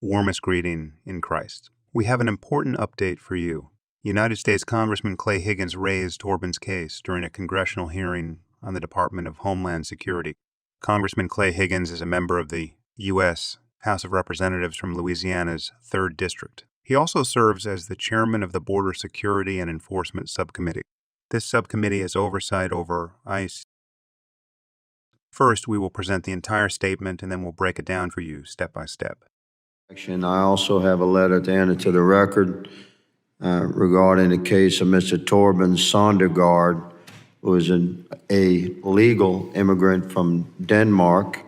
warmest greeting in Christ. We have an important update for you. United States Congressman Clay Higgins raised Torben's case during a congressional hearing on the Department of Homeland Security. Congressman Clay Higgins is a member of the U.S. House of Representatives from Louisiana's 3rd District. He also serves as the chairman of the Border Security and Enforcement Subcommittee. This subcommittee has oversight over ICE. First, we will present the entire statement, and then we'll break it down for you step by step. I also have a letter to enter to the record regarding the case of Mr. Torben Sondergaard, who is a legal immigrant from Denmark,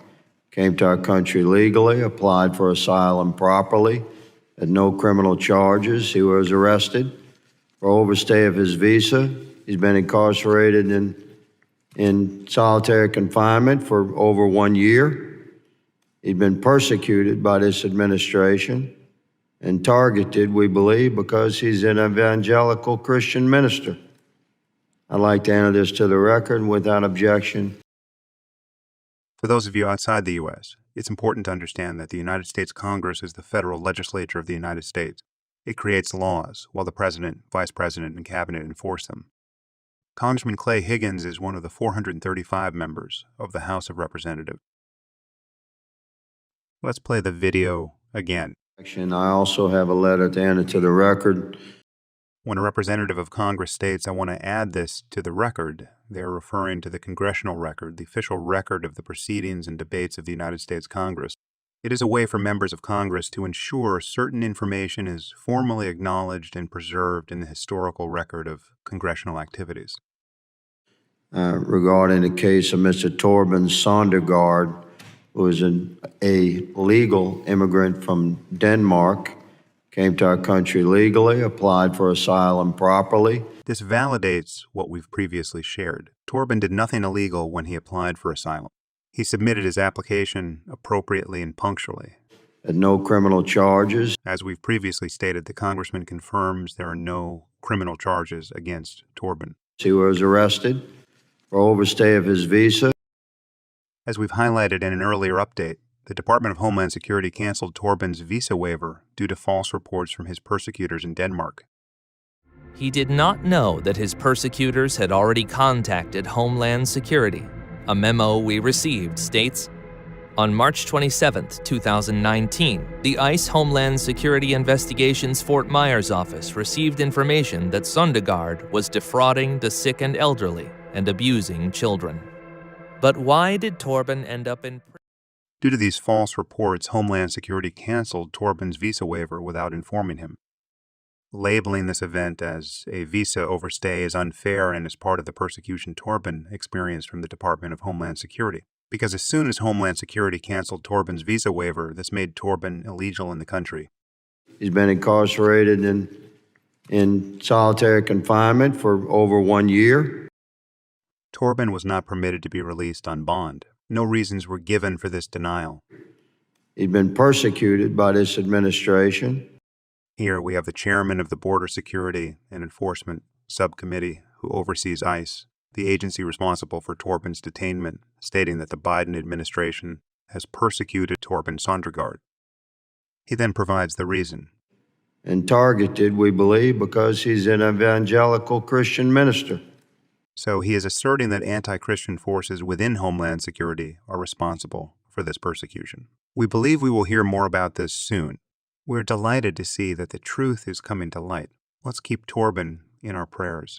came to our country legally, applied for asylum properly, had no criminal charges. He was arrested for overstay of his visa. He's been incarcerated in solitary confinement for over 1 year. He'd been persecuted by this administration and targeted, we believe, because he's an evangelical Christian minister. I'd like to enter this to the record without objection. For those of you outside the U.S., it's important to understand that the United States Congress is the federal legislature of the United States. It creates laws, while the President, Vice President, and Cabinet enforce them. Congressman Clay Higgins is one of the 435 members of the House of Representatives. Let's play the video again. I also have a letter to enter to the record. When a representative of Congress states, "I want to add this to the record," they're referring to the congressional record, the official record of the proceedings and debates of the United States Congress. It is a way for members of Congress to ensure certain information is formally acknowledged and preserved in the historical record of congressional activities. Regarding the case of Mr. Torben Sondergaard, who is a legal immigrant from Denmark, came to our country legally, applied for asylum properly. This validates what we've previously shared. Torben did nothing illegal when he applied for asylum. He submitted his application appropriately and punctually. Had no criminal charges. As we've previously stated, the congressman confirms there are no criminal charges against Torben. He was arrested for overstay of his visa. As we've highlighted in an earlier update, the Department of Homeland Security canceled Torben's visa waiver due to false reports from his persecutors in Denmark. He did not know that his persecutors had already contacted Homeland Security. A memo we received states, on March 27, 2019, the ICE Homeland Security Investigations Fort Myers office received information that Sondergaard was defrauding the sick and elderly and abusing children. But why did Torben end up in prison? Due to these false reports, Homeland Security canceled Torben's visa waiver without informing him. Labeling this event as a visa overstay is unfair and is part of the persecution Torben experienced from the Department of Homeland Security. Because as soon as Homeland Security canceled Torben's visa waiver, this made Torben illegal in the country. He's been incarcerated in solitary confinement for over 1 year. Torben was not permitted to be released on bond. No reasons were given for this denial. He'd been persecuted by this administration. Here we have the chairman of the Border Security and Enforcement Subcommittee who oversees ICE, the agency responsible for Torben's detainment, stating that the Biden administration has persecuted Torben Sondergaard. He then provides the reason. And targeted, we believe, because he's an evangelical Christian minister. So he is asserting that anti-Christian forces within Homeland Security are responsible for this persecution. We believe we will hear more about this soon. We're delighted to see that the truth is coming to light. Let's keep Torben in our prayers.